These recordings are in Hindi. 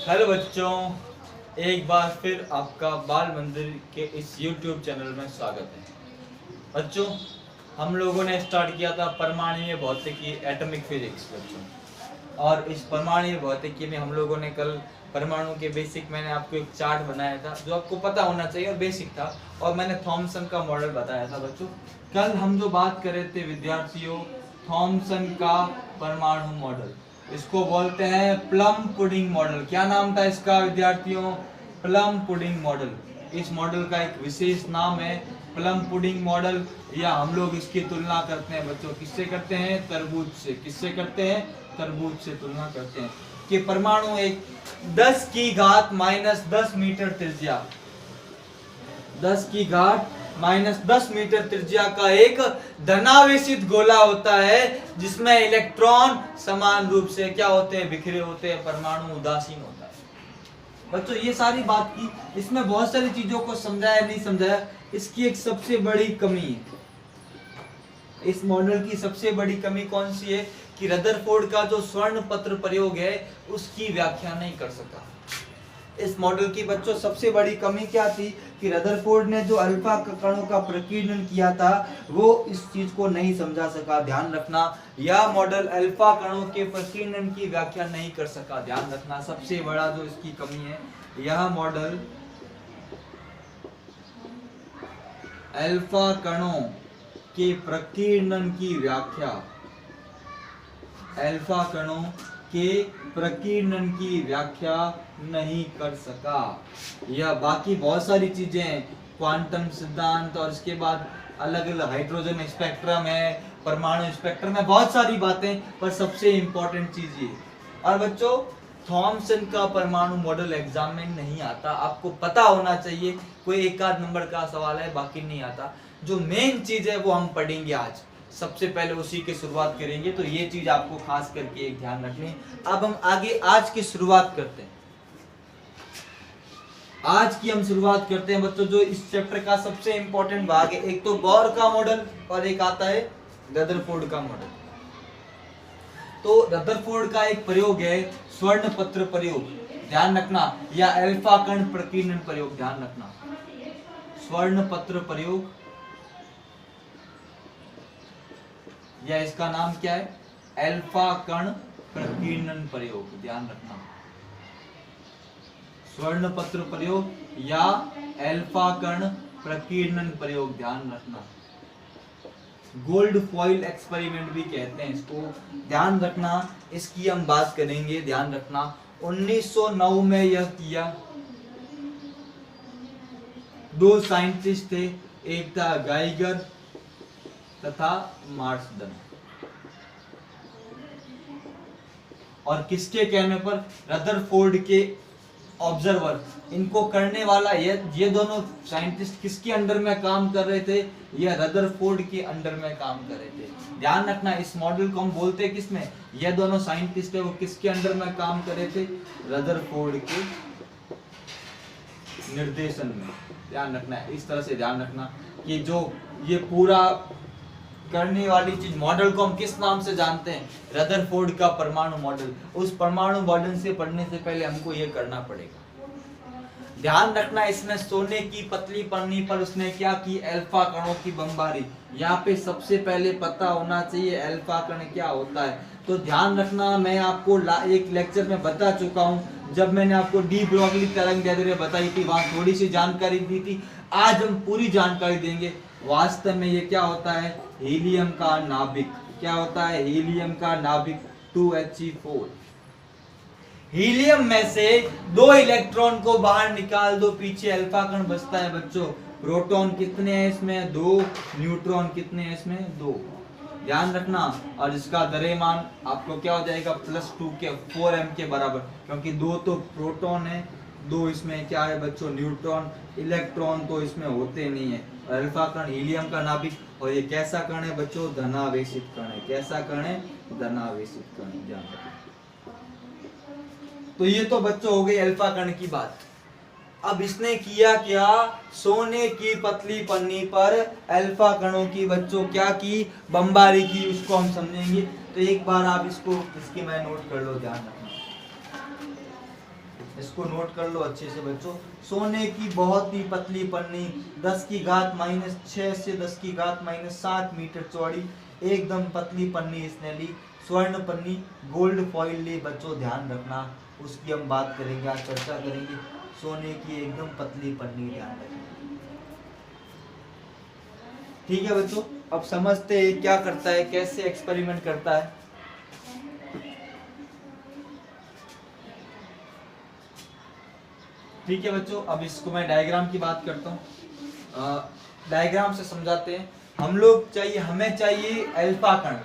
हेलो बच्चों, एक बार फिर आपका बाल मंदिर के इस YouTube चैनल में स्वागत है। बच्चों, हम लोगों ने स्टार्ट किया था परमाणु भौतिकी एटॉमिक फिजिक्स बच्चों, और इस परमाणु भौतिकी में हम लोगों ने कल परमाणु के बेसिक, मैंने आपको एक चार्ट बनाया था जो आपको पता होना चाहिए और बेसिक था, और मैंने थॉमसन का मॉडल बताया था बच्चों। कल हम जो बात कर रहे थे विद्यार्थियों, थॉमसन का परमाणु मॉडल, इसको बोलते हैं प्लम पुडिंग मॉडल। क्या नाम था इसका विद्यार्थियों? Plum pudding model. इस मॉडल का एक विशेष नाम है प्लम पुडिंग मॉडल, या हम लोग इसकी तुलना करते हैं बच्चों, किससे करते हैं? तरबूज से। किससे करते हैं? तरबूज से तुलना करते हैं कि परमाणु एक 10 की घात -10 मीटर त्रिज्या, 10 की घात -10 मीटर त्रिज्या का एक धनावेशित गोला होता है जिसमें इलेक्ट्रॉन समान रूप से क्या होते हैं? बिखरे होते हैं। परमाणु उदासीन होता है बच्चों। ये सारी बात की, इसमें बहुत सारी चीजों को समझाया नहीं समझाया। इसकी एक सबसे बड़ी कमी है, इस मॉडल की सबसे बड़ी कमी कौन सी है कि रदरफोर्ड का जो स्वर्ण पत्र प्रयोग है उसकी व्याख्या नहीं कर सका। इस मॉडल की बच्चों सबसे बड़ी कमी क्या थी कि रदरफोर्ड ने जो अल्फा कणों का प्रकीर्णन किया था वो इस चीज को नहीं समझा सका। ध्यान रखना, यह मॉडल अल्फा कणों के प्रकीर्णन की व्याख्या नहीं कर सका। ध्यान रखना, सबसे बड़ा जो इसकी कमी है, यह मॉडल अल्फा कणों के प्रकीर्णन की व्याख्या, अल्फा कणों के प्रकीर्णन की व्याख्या नहीं कर सका। यह बाकी बहुत सारी चीजें हैं, क्वांटम सिद्धांत, और इसके बाद अलग अलग हाइड्रोजन स्पेक्ट्रम है, परमाणु स्पेक्ट्रम है, बहुत सारी बातें, पर सबसे इंपॉर्टेंट चीज ये। और बच्चों, थॉमसन का परमाणु मॉडल एग्जाम में नहीं आता, आपको पता होना चाहिए। कोई एक आध नंबर का सवाल है, बाकी नहीं आता। जो मेन चीज है वो हम पढ़ेंगे आज, सबसे पहले उसी की शुरुआत करेंगे, तो ये चीज आपको खास करके एक ध्यान रखनी है। अब हम आगे आज की शुरुआत करते हैं। आज की हम शुरुआत करते हैं बच्चों, जो इस चैप्टर का सबसे इंपॉर्टेंट भाग है। एक तो बोर का मॉडल और एक आता है रदरफोर्ड का मॉडल। तो रदरफोर्ड का एक प्रयोग है स्वर्ण पत्र प्रयोग, ध्यान रखना, या अल्फा कण प्रकीर्णन प्रयोग, ध्यान रखना, स्वर्ण पत्र प्रयोग, या इसका नाम क्या है? अल्फा कण प्रकीर्णन प्रयोग। ध्यान रखना, स्वर्ण पत्र प्रयोग या अल्फा कण प्रकीर्णन प्रयोग, ध्यान रखना। गोल्ड फॉइल एक्सपेरिमेंट भी कहते हैं इसको, ध्यान रखना। इसकी हम बात करेंगे, ध्यान रखना। 1909 में यह किया, दो साइंटिस्ट थे, एक था गाइगर तथा मार्सडन, और किसके कहने पर? रदरफोर्ड के ऑब्जर्वर। इनको करने वाला ये दोनों साइंटिस्ट किसके अंडर में काम कर रहे थे? ये रदरफोर्ड के अंडर में काम कर रहे थे। ध्यान रखना, इस मॉडल को हम बोलते हैं किसमें? ये दोनों साइंटिस्ट है वो किसके अंडर में काम कर रहे थे? रदरफोर्ड के निर्देशन में। ध्यान रखना है, इस तरह से ध्यान रखना कि जो ये पूरा करने वाली चीज, मॉडल को हम किस नाम से जानते हैं? रदरफोर्ड का परमाणु मॉडल। उस परमाणु मॉडल से पढ़ने से पहले हमको ये करना पड़ेगा। ध्यान रखना, इसमें सोने की पतली पन्नी पर उसने क्या की? अल्फा कणों की बमबारी। यहाँ पे सबसे पहले पता होना चाहिए अल्फा कण क्या होता है। तो ध्यान रखना, मैं आपको एक लेक्चर में बता चुका हूँ, जब मैंने आपको डी ब्रोगली तरंग दैर्ध्य बताई थी, वहां थोड़ी सी जानकारी दी थी। आज हम पूरी जानकारी देंगे। वास्तव में ये क्या होता है? हीलियम का नाभिक। क्या होता है? हीलियम का नाभिक 2He4। हीलियम में से 2 इलेक्ट्रॉन को बाहर निकाल दो, पीछे अल्फा कण बचता है बच्चों। प्रोटॉन कितने हैं इसमें? 2। न्यूट्रॉन कितने हैं इसमें? 2। ध्यान रखना, और इसका द्रव्यमान आपको क्या हो जाएगा? +2 के 4m के बराबर, क्योंकि 2 तो प्रोटॉन है, 2 इसमें क्या है बच्चों? न्यूट्रॉन। इलेक्ट्रॉन तो इसमें होते नहीं है। अल्फा कण हीलियम का नाभिक, और ये कैसा कण है बच्चों? धनावेशित कण है। कैसा कण है? धनावेशित कण। ध्यान रखना। तो ये तो बच्चों हो गई अल्फा कण की बात। अब इसने किया क्या? सोने की पतली पन्नी पर अल्फा कणों की बच्चों क्या की? बमबारी की। उसको हम समझेंगे। तो एक बार आप इसको, इसकी मैं नोट कर लो, ध्यान रखना। इसको नोट कर लो अच्छे से बच्चों। सोने की बहुत ही पतली पन्नी 10⁻⁶ से 10⁻⁷ मीटर चौड़ी, एकदम पतली पन्नी इसने ली। स्वर्ण पन्नी गोल्ड फॉइल ली बच्चों, ध्यान रखना, उसकी हम बात करेंगे, आज चर्चा करेंगे। सोने की एकदम पतली पन्नी, ध्यान रखना। ठीक है बच्चों, अब समझते हैं क्या करता है, कैसे एक्सपेरिमेंट करता है। ठीक है बच्चों, अब इसको मैं डायग्राम की बात करता हूँ। डायग्राम से समझाते हैं। हमें चाहिए अल्फा कण।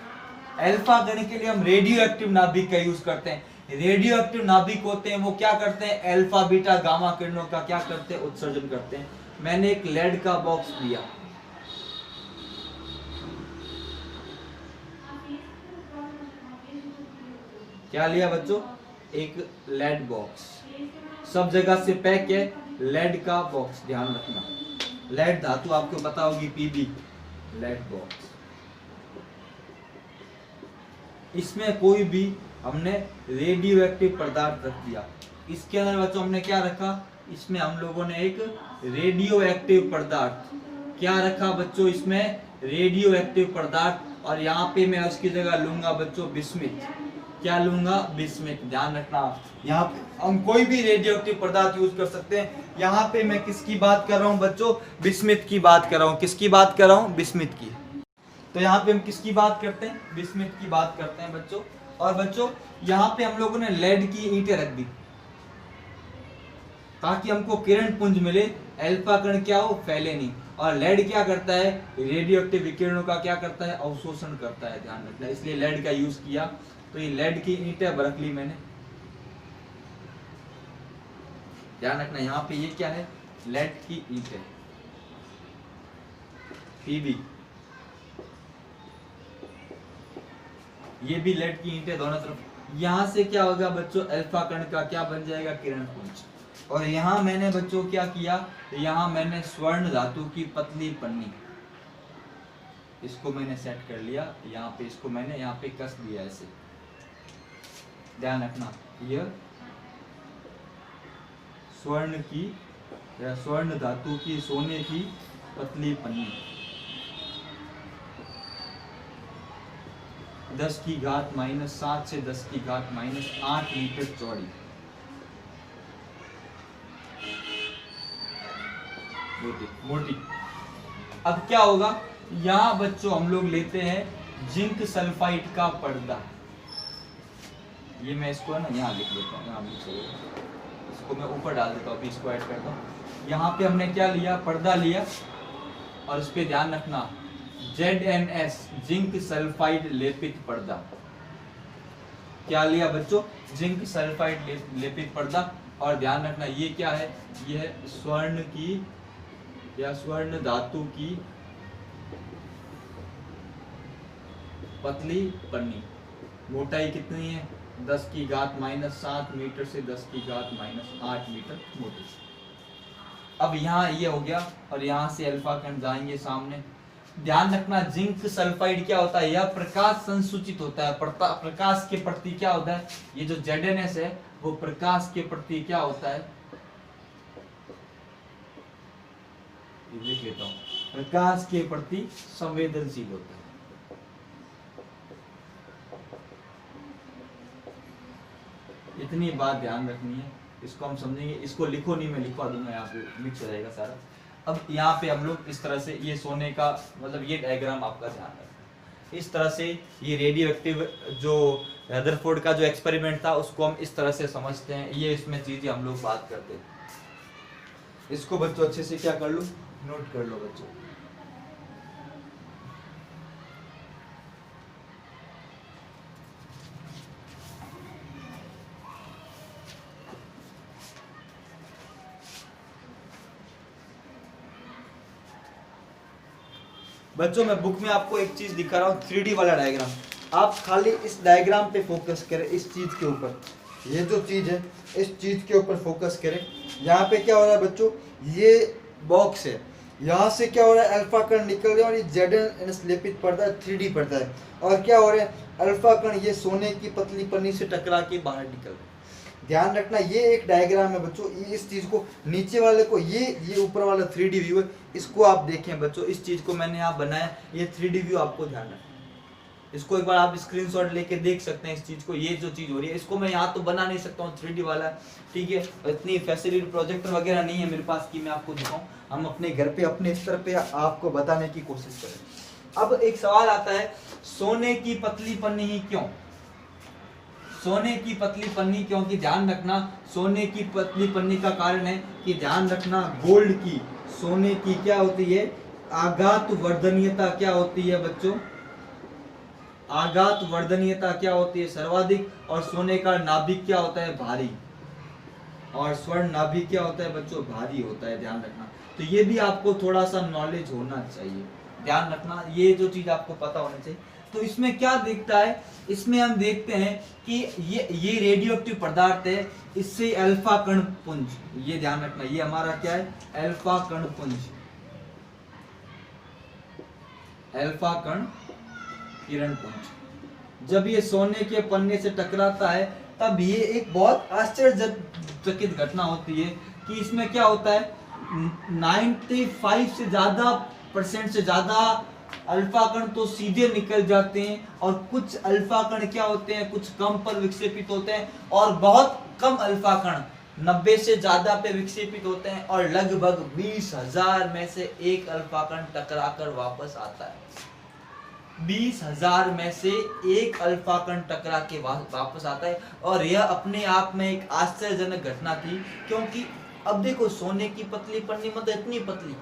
अल्फा कण के लिए हम रेडियो एक्टिव नाभिक का यूज करते हैं। रेडियो एक्टिव नाभिक होते हैं वो क्या करते हैं, अल्फा बीटा गामा किरणों का क्या करते हैं, उत्सर्जन करते हैं। मैंने एक लेड का बॉक्स लिया, क्या लिया बच्चों, एक लेड बॉक्स, सब जगह से पैक है, लेड का बॉक्स, ध्यान रखना। लेड धातु आपको पता होगी, पीबी, लेड बॉक्स। इसमें कोई भी हमने रेडियो एक्टिव पदार्थ रख दिया। इसके अंदर बच्चों हमने क्या रखा, इसमें हम लोगों ने एक रेडियो एक्टिव पदार्थ क्या रखा बच्चों, इसमें रेडियो एक्टिव पदार्थ। और यहाँ पे मैं उसकी जगह लूंगा बच्चों बिस्मिथ। क्या लूंगा, बिस्मिथ, ध्यान रखना। यहाँ पे हम कोई भी रेडियो एक्टिव पदार्थ यूज कर सकते हैं। यहाँ पे मैं किसकी बात कर रहा हूँ बच्चों, बिस्मिथ की बात कर रहा हूँ। किसकी बात कर रहा हूँ, बिस्मिथ की। तो यहाँ पे हम किसकी बात करते हैं, बिस्मिथ की बात करते हैं बच्चों। और बच्चों यहाँ पे हम लोगों ने लेड की ईंटें रख दी ताकि हमको किरण पुंज मिले, अल्फा कण क्या हो, फैले नहीं। और लेड क्या करता है, रेडियो एक्टिव विकिरणों का क्या करता है, अवशोषण करता है, ध्यान रखना, इसलिए लेड का यूज किया। तो ये लेड की ईंटें रख ली मैंने, ध्यान रखना। यहाँ पे ये क्या है, लेड की ईंटें, पीबी, ये भी लेड की ईंटें दोनों तरफ। यहाँ से क्या होगा बच्चों, अल्फा कण का क्या बन जाएगा, किरण पुंज। और यहाँ मैंने बच्चों क्या किया, यहाँ मैंने स्वर्ण धातु की पतली पन्नी, इसको मैंने सेट कर लिया यहाँ पे, इसको मैंने यहाँ पे कस दिया ऐसे, ध्यान रखना। यह स्वर्ण की या स्वर्ण धातु की, सोने की पतली पन्नी 10⁻⁷ से 10⁻⁸ मीटर चौड़ी, मोटी। अब क्या होगा, यहाँ बच्चों हम लोग लेते हैं जिंक सल्फाइड का पर्दा। ये मैं इसको ना यहाँ लिख लेता हूँ, यहाँ इसको मैं ऊपर डाल देता हूँ, अभी इसको ऐड करता हूँ। यहाँ पे हमने क्या लिया, पर्दा लिया, और इस पे ध्यान रखना ZNS जिंक सल्फाइड लेपित पर्दा। क्या लिया बच्चों, जिंक सल्फाइड लेपित पर्दा। और ध्यान रखना ये क्या है, यह स्वर्ण की या स्वर्ण धातु की पतली पन्नी, मोटाई कितनी है, 10⁻⁷ मीटर से 10⁻⁸ मीटर मोटी। अब यहाँ ये हो गया, और यहाँ से अल्फा कण जाएंगे सामने। ध्यान रखना जिंक सल्फाइड क्या होता है, यह प्रकाश संसूचित होता है, प्रकाश के प्रति क्या होता है, ये जो ZNS है वो प्रकाश के प्रति क्या होता है, लिख लेता हूं, प्रकाश के प्रति संवेदनशील होता है। इतनी बात ध्यान रखनी है, इसको हम समझेंगे। इसको लिखो नहीं, मैं लिखवा दूंगा, यहाँ पे मिक्स हो जाएगा सारा। अब यहाँ पे हम लोग इस तरह से, ये सोने का मतलब ये डायग्राम आपका ध्यान रखना, इस तरह से ये रेडियो एक्टिव जो रदरफोर्ड का जो एक्सपेरिमेंट था उसको हम इस तरह से समझते हैं। ये इसमें चीजें हम लोग बात करते हैं। इसको बच्चों अच्छे से क्या कर लो, नोट कर लो बच्चों। बच्चों मैं बुक में आपको एक चीज दिखा रहा हूँ, 3D वाला डायग्राम। आप खाली इस डायग्राम पे फोकस करें, इस चीज के ऊपर, ये जो चीज है इस चीज के ऊपर फोकस करें। यहाँ पे क्या हो रहा है बच्चों, ये बॉक्स है, यहाँ से क्या हो रहा है, अल्फा कण निकल रहे हैं, और ये ZNS लेपित पर्दा 3D पर्दा है। और क्या हो रहा है, अल्फा कण ये सोने की पतली पन्नी से टकरा के बाहर निकल रहे हैं। ध्यान रखना ये एक डायग्राम है बच्चों, ये इस चीज को नीचे वाले को ये ऊपर वाला 3D व्यू है, इसको आप देखें बच्चों, इस चीज को मैंने यहाँ बनाया, ये 3D व्यू आपको ध्यान रखना। इसको एक बार आप स्क्रीनशॉट लेके देख सकते हैं इस चीज को, ये जो चीज हो रही है इसको मैं यहाँ तो बना नहीं सकता हूँ 3D वाला, ठीक है, इतनी फैसिलिटी प्रोजेक्टर वगैरह नहीं है मेरे पास कि मैं आपको दिखाऊं। हम अपने घर पे अपने स्तर पे आपको बताने की कोशिश करें। अब एक सवाल आता है, सोने की पतली पन्नी ही क्यों? सोने की पतली पन्नी क्योंकि ध्यान रखना, सोने की पतली पन्नी का कारण है कि ध्यान रखना गोल्ड की, सोने की क्या होती है, आघात वर्धनीयता क्या होती है बच्चों, आघात वर्धनीयता क्या होती है सर्वाधिक, और सोने का नाभिक क्या होता है, भारी, और स्वर्ण नाभिक क्या होता है बच्चों, भारी होता है, ध्यान रखना। तो ये भी आपको थोड़ा सा नॉलेज होना चाहिए, ध्यान रखना, ये जो चीज आपको पता होनी चाहिए। तो इसमें क्या दिखता है, इसमें हम देखते हैं कि ये रेडियो एक्टिव पदार्थ है, इससे अल्फा कण पुंज, ये ध्यान रखना, ये हमारा क्या है, अल्फा कण पुंज, अल्फा कण किरण पुंज, जब ये सोने के पन्ने से टकराता है तब ये एक बहुत आश्चर्यचकित घटना होती है कि इसमें क्या होता है, 95 से ज्यादा % से ज्यादा अल्फा कण तो सीधे निकल जाते हैं, और कुछ अल्फा कण क्या होते हैं, कुछ कम पर विक्षेपित होते हैं, और बहुत कम अल्फा कण 90 से ज्यादा पे विक्षेपित होते हैं, और लगभग 20,000 में से एक अल्फा कण टकराकर वापस आता है। 20,000 में से एक अल्फा कण टकरा के वापस आता है, और यह अपने आप में एक आश्चर्यजनक घटना थी, क्योंकि अब देखो सोने की पतली पन्नी मतलब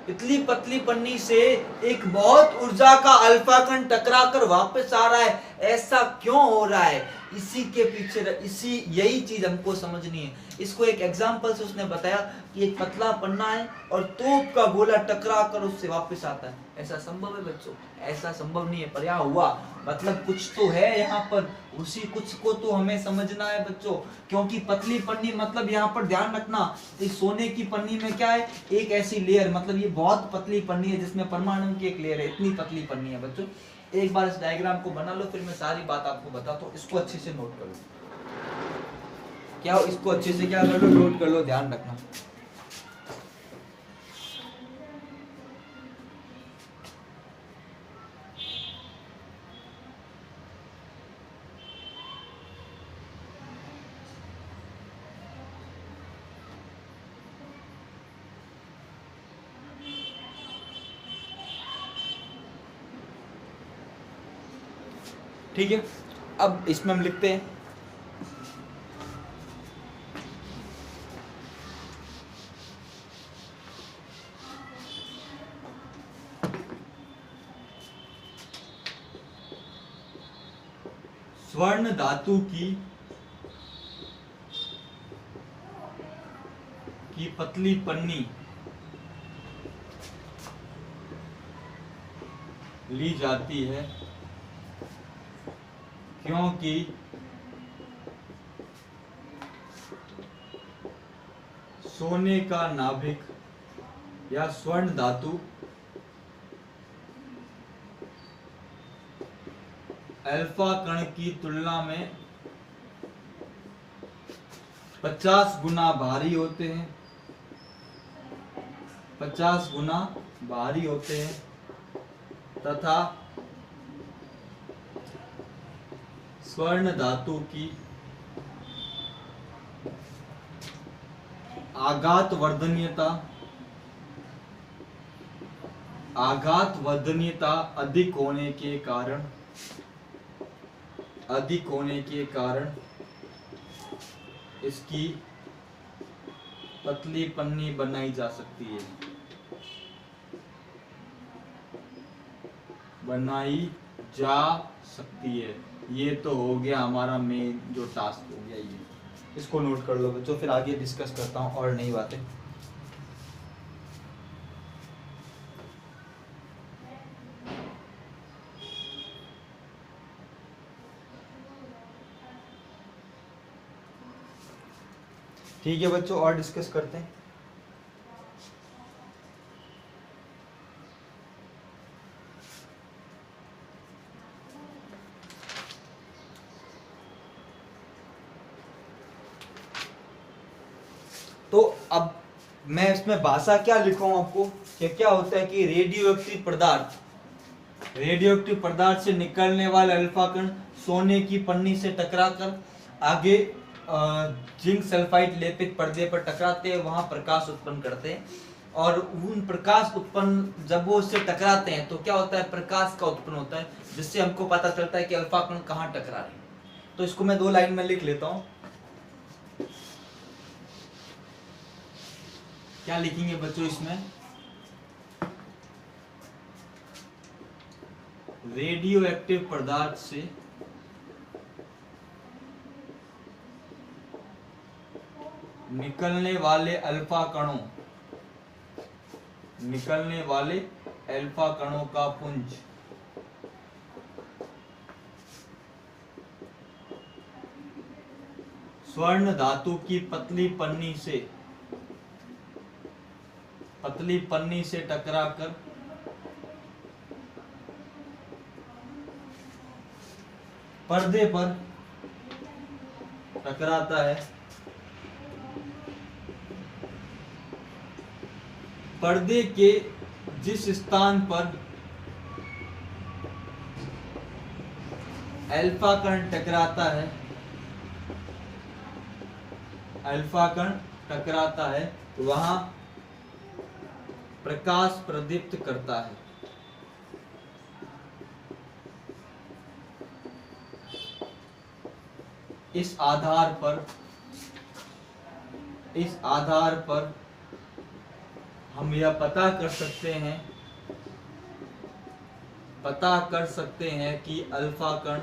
इतनी पतली पन्नी से एक बहुत ऊर्जा का अल्फा कण टकरा कर वापस आ रहा है, ऐसा क्यों हो रहा है, इसी के पीछे यही चीज हमको समझनी है। इसको एक एग्जांपल से उसने बताया कि एक पतला पन्ना है और तोप का गोला टकरा कर उससे वापस आता है, ऐसा संभव है बच्चों? ऐसा संभव नहीं है, पर यहाँ हुआ, मतलब कुछ तो है यहाँ पर, उसी कुछ को तो हमें समझना है बच्चों, क्योंकि पतली पन्नी मतलब यहाँ पर ध्यान रखना, इस सोने की पन्नी में क्या है, एक ऐसी लेयर, मतलब ये बहुत पतली पन्नी है जिसमें परमाणु की एक लेयर है, इतनी पतली पन्नी है बच्चों। एक बार इस डायग्राम को बना लो, फिर मैं सारी बात आपको बताता हूँ, इसको अच्छे से नोट कर लो, क्या इसको अच्छे से क्या कर लो, नोट कर लो, ध्यान रखना। ठीक है, अब इसमें हम लिखते हैं स्वर्ण धातु की पतली पन्नी ली जाती है क्योंकि सोने का नाभिक या स्वर्ण धातु अल्फा कण की तुलना में 50 गुना भारी होते हैं, 50 गुना भारी होते हैं, तथा स्वर्ण धातु की आघात वर्धनीयता अधिक होने के कारण इसकी पतली पन्नी बनाई जा सकती है, ये तो हो गया हमारा मेन जो टास्क हो गया, ये इसको नोट कर लो बच्चों, फिर आगे डिस्कस करता हूँ और नई बातें। ठीक है बच्चों, और डिस्कस करते हैं। तो अब मैं इसमें भाषा क्या लिखूं आपको कि क्या होता है कि रेडियोएक्टिव पदार्थ से निकलने वाले अल्फा कण सोने की पन्नी से टकराकर आगे जिंक सल्फाइड लेपित पर्दे पर टकराते हैं, वहां प्रकाश उत्पन्न करते हैं। और उन प्रकाश उत्पन्न जब वो उससे टकराते हैं तो क्या होता है, प्रकाश का उत्पन्न होता है, जिससे हमको पता चलता है कि अल्फा कण कहाँ टकरा रहे हैं। तो इसको मैं 2 लाइन में लिख लेता हूं। क्या लिखेंगे बच्चों इसमें, रेडियोएक्टिव पदार्थ से निकलने वाले अल्फा कणों का पुंज स्वर्ण धातु की पतली पन्नी से टकराकर पर्दे पर टकराता है। पर्दे के जिस स्थान पर अल्फा कण टकराता है वहां प्रकाश प्रदीप्त करता है। इस आधार पर हम यह पता कर सकते हैं कि अल्फा कण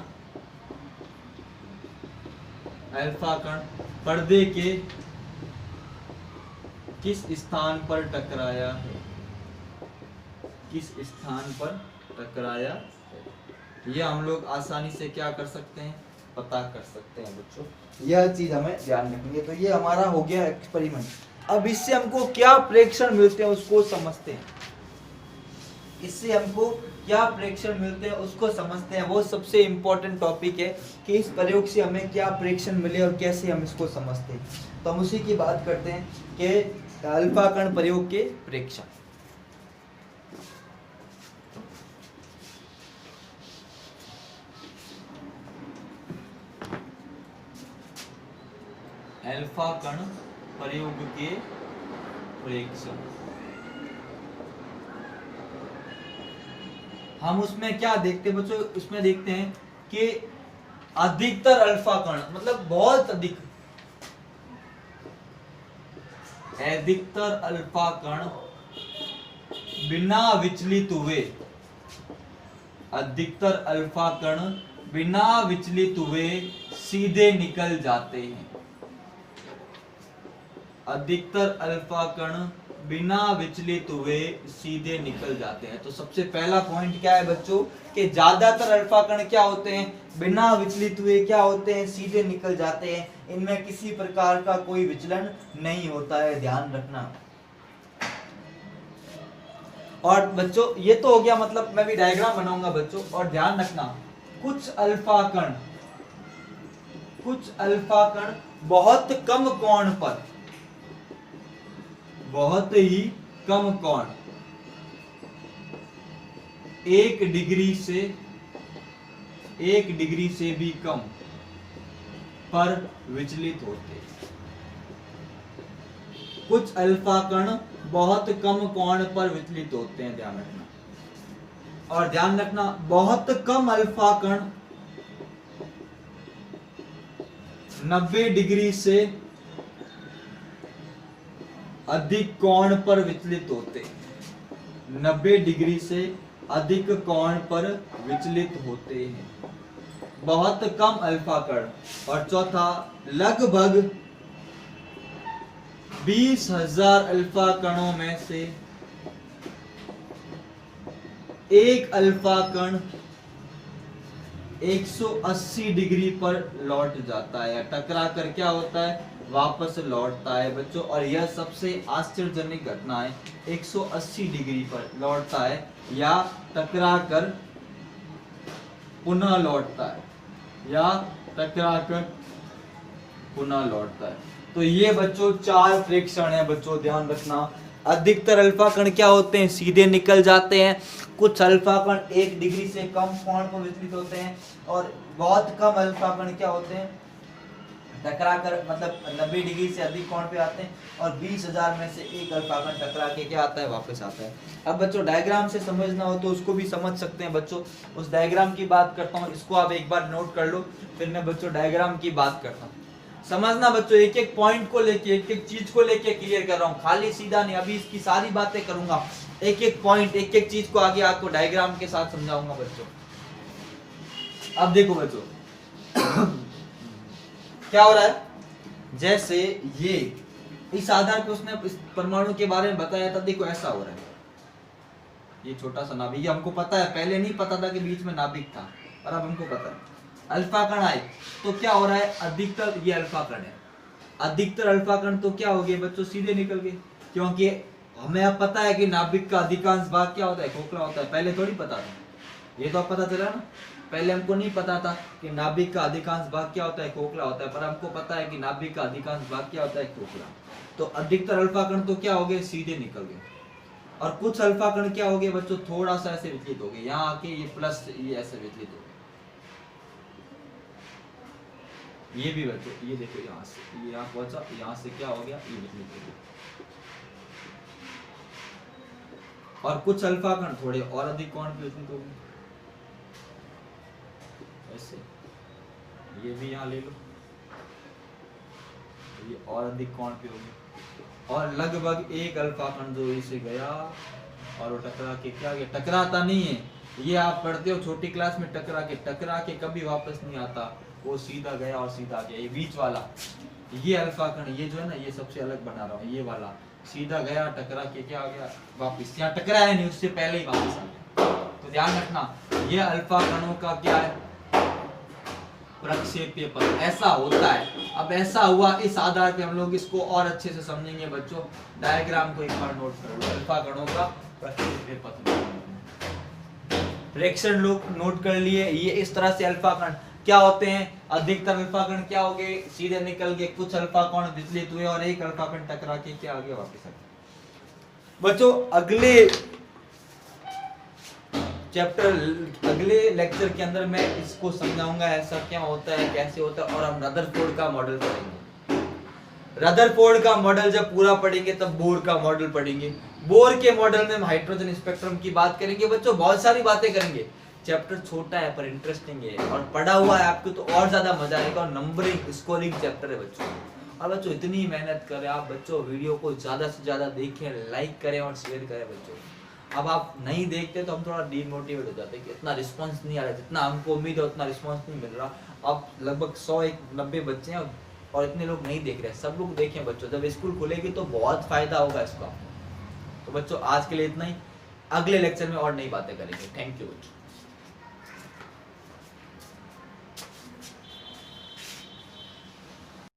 पर्दे के किस स्थान पर टकराया है, यह हम लोग आसानी से क्या कर सकते हैं, पता कर सकते हैं बच्चों। यह चीज हमें ध्यान रखेंगे। तो ये हमारा हो गया एक्सपेरिमेंट। अब इससे हमको क्या प्रेक्षण मिलते हैं उसको समझते हैं। वो सबसे इंपॉर्टेंट टॉपिक है कि इस प्रयोग से हमें क्या प्रेक्षण मिले और कैसे हम इसको समझते हैं। तो हम उसी की बात करते हैं कि अल्फा कण प्रयोग के प्रेक्षण। अल्फा कण प्रयोग के प्रेक्षण हम उसमें क्या देखते हैं बच्चों, उसमें देखते हैं कि अधिकतर अल्फा कण मतलब बहुत अधिकतर अल्फा कण बिना विचलित हुए सीधे निकल जाते हैं। अधिकतर अल्फा कण बिना विचलित हुए सीधे निकल जाते हैं। तो सबसे पहला पॉइंट क्या है बच्चों कि ज्यादातर अल्फा कण क्या होते हैं, बिना विचलित हुए क्या होते हैं, सीधे निकल जाते हैं। इनमें किसी प्रकार का कोई विचलन नहीं होता है, ध्यान रखना। और बच्चों ये तो हो गया, मतलब मैं भी डायग्राम बनाऊंगा बच्चों, और ध्यान रखना कुछ अल्फा कण बहुत कम कोण पर, बहुत ही कम कोण 1 डिग्री से भी कम पर विचलित होते हैं। कुछ अल्फा कण बहुत कम कोण पर विचलित होते हैं, ध्यान रखना। और ध्यान रखना बहुत कम अल्फा कण 90 डिग्री से अधिक कोण पर विचलित होते हैं। 90 डिग्री से अधिक कोण पर विचलित होते हैं बहुत कम अल्फा कण। और चौथा, लगभग 20,000 अल्फा कणों में से एक अल्फा कण 180 डिग्री पर लौट जाता है, टकरा कर क्या होता है, वापस लौटता है बच्चों। और यह सबसे आश्चर्यजनक घटना है, 180 डिग्री पर लौटता है या टकरा कर पुनः लौटता है, तो ये बच्चों 4 प्रेक्षण है बच्चों, ध्यान रखना। अधिकतर अल्फा कण क्या होते हैं, सीधे निकल जाते हैं। कुछ अल्फा कण 1 डिग्री से कम कोण पर विचलित होते हैं और बहुत कम अल्फा कण क्या होते हैं, टकरा कर मतलब 90 डिग्री से अधिक कोण पे आते हैं और 20,000 में से एक अल्फा कण टकरा के क्या आता है, वापस आता है। अब बच्चों डायग्राम से समझना हो तो उसको भी समझ सकते हैं बच्चों। उस डायग्राम की बात करता हूँ, इसको आप एक बार नोट कर लो, फिर मैं बच्चों डायग्राम की बात करता हूँ। समझना बच्चों, एक एक पॉइंट को लेके, एक एक चीज को लेके क्लियर कर रहा हूँ, खाली सीधा नहीं। अभी इसकी सारी बातें करूंगा, एक एक पॉइंट, एक एक चीज को आगे आपको डायग्राम के साथ समझाऊंगा बच्चों। अब देखो बच्चों क्या हो रहा है, जैसे ये इस आधार पे उसने इस परमाणु के बारे में बताया था। देखो ऐसा हो रहा है, ये छोटा सा नाभिक, ये हमको पता है, पहले नहीं पता था कि बीच में नाभिक था, और अब हमको पता है। अल्फा कण आए तो क्या हो रहा है, अधिकतर ये अल्फा कण है, अधिकतर अल्फा कण तो क्या हो गए बच्चों, सीधे निकल गए। क्योंकि हमें अब पता है कि नाभिक का अधिकांश भाग क्या होता है, खोखला होता है। पहले थोड़ी पता था, ये तो अब पता चला ना। पहले हमको नहीं पता था कि नाभिक का अधिकांश भाग क्या होता है, खोखला होता है, पर हमको पता है कि नाभिक का अधिकांश भाग क्या होता है, खोखला। तो अधिकतर अल्फा कण तो क्या हो गए, सीधे निकल गए। और कुछ अल्फा कण क्या हो गए बच्चों, थोड़ा सा ऐसे विचलित हो गए, यहाँ आके ये प्लस, ये ऐसे विचलित हो गए। ये भी बच्चों, ये देखो यहाँ से ये यहाँ पहुंचा, यहाँ से क्या हो गया, ये विचलित हो गया। और कुछ अल्फा कण थोड़े और अधिक कोण पे विचलित हो गए, ऐसे। ये भी यहाँ ले लो, ये और अधिक कोण पे हो गया। और लगभग एक अल्फा कण जो इसे गया और वो टकरा के क्या गया, टकराता नहीं है, ये आप पढ़ते हो छोटी क्लास में, टकरा के कभी वापस नहीं आता, वो सीधा गया और सीधा गया। ये बीच वाला, ये अल्फा कण, ये जो है ना, ये सबसे अलग बना रहा हूँ, ये वाला सीधा गया, टकरा के क्या आ गया, वापस। यहाँ टकराया नहीं, उससे पहले ही वापस आ गया। तो ध्यान रखना, ये अल्फा कणों का क्या है, प्रक्षेपीय पथ, ऐसा होता है। अब ऐसा हुआ, इस आधार पे हम लोग इसको और अच्छे से समझेंगे बच्चों। डायग्राम को एक बार नोट कर लो, अल्फा कणों का प्रक्षेपीय पथ, प्रेक्षण लोग नोट कर लिए। ये इस तरह से अल्फा कण क्या होते हैं, अधिकतर अल्फा कण क्या हो गए, सीधे निकल गए, कुछ अल्फा कण विचलित हुए और एक अल्फा कण टकरा के क्या आ गया, वापस आ गया। बच्चों अगले चैप्टर, अगले लेक्चर के अंदर मैं इसको समझाऊंगा, ऐसा क्या होता है, कैसे होता है, और हम रदरफोर्ड का मॉडल पढ़ेंगे। रदरफोर्ड का मॉडल जब पूरा पढ़ेंगे तब बोर का मॉडल पढ़ेंगे। बोर के मॉडल में हम हाइड्रोजन स्पेक्ट्रम की बात करेंगे बच्चों, बहुत सारी बातें करेंगे। चैप्टर छोटा है पर इंटरेस्टिंग है, और पढ़ा हुआ है आपको तो और ज्यादा मजा आएगा। और नंबरिंग स्कोरिंग चैप्टर है बच्चों। और बच्चों इतनी मेहनत करें आप बच्चों, वीडियो को ज्यादा से ज्यादा देखें, लाइक करें और शेयर करें बच्चों। अब आप नहीं देखते तो हम थोड़ा डीमोटिवेट हो जाते हैं कि इतना रिस्पांस नहीं आ रहा, जितना हमको उम्मीद है उतना रिस्पांस नहीं मिल रहा। अब लगभग 190 बच्चे हैं और इतने लोग नहीं देख रहे। सब लोग देखें बच्चों, जब स्कूल खुलेगी तो बहुत फायदा होगा इसका। तो बच्चों आज के लिए इतना ही, अगले लेक्चर में और नई बातें करेंगे। थैंक यू बच्चों।